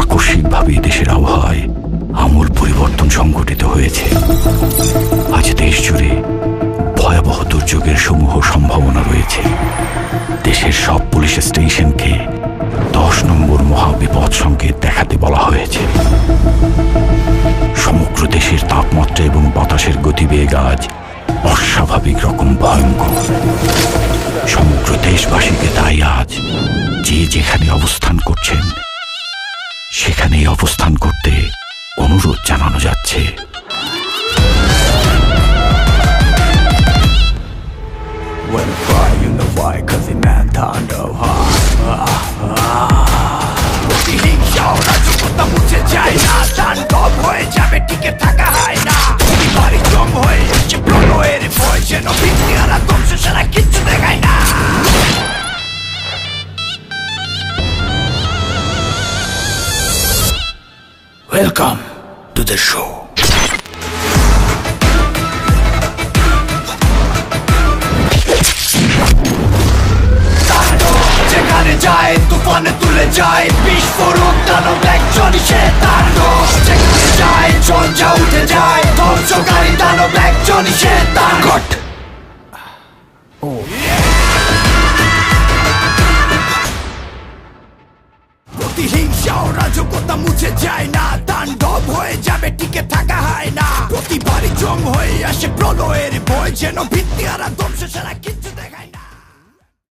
আকস্মিকভাবে দেশের আবহাওয়ায় আমূল পরিবর্তন সংঘটিত হয়েছে। আজ দেশ জুড়ে ভয়াবহ দুর্যোগের সমূহ সম্ভাবনা রয়েছে। দেশের সব পুলিশ স্টেশনকে 10 নম্বর মহাবিপদ সংকেত দেখাতে বলা হয়েছে। সমগ্র দেশের তাপমাত্রা এবং বাতাসের গতিবেগ আজ অস্বাভাবিক রকম ভয়ঙ্কর। সমগ্র দেশবাসীকে তাই আজ যে যেখানে অবস্থান করছেন সেখানেই অবস্থান করতে অনুরোধ জানানো যাচ্ছে। When I cry, you know why, 'cause the man thunder প্রতিহিংসা রাজকতা মুছে যায় না, তাণ্ডব হয়ে যাবে, টিকে থাকা হয় না। প্রতিবারই জম হয়ে এসে প্রলয়ের ভয়, যেন ভিত্তিহারা ধ্বংস ছাড়া কিচ্ছু দেখায় না। Welcome to the show. যেখানে যায় তুফানে তুলে যায়, বিস্ফোরক দানব একজনই সে তাণ্ডব। যেখানে যায় ঝঞ্ঝা উঠে যায়, ধ্বংসকারী দানব একজনই সে তাণ্ডব। প্রতিহিংসা ও রাজকতা মুছে যায় না, তাণ্ডব হয়ে যাবে, টিকে থাকা হয় না। প্রতিবারই জম হয়ে আসে প্রলয়ের ভয়, যেন ভিত্তিহারা ধ্বংস ছাড়া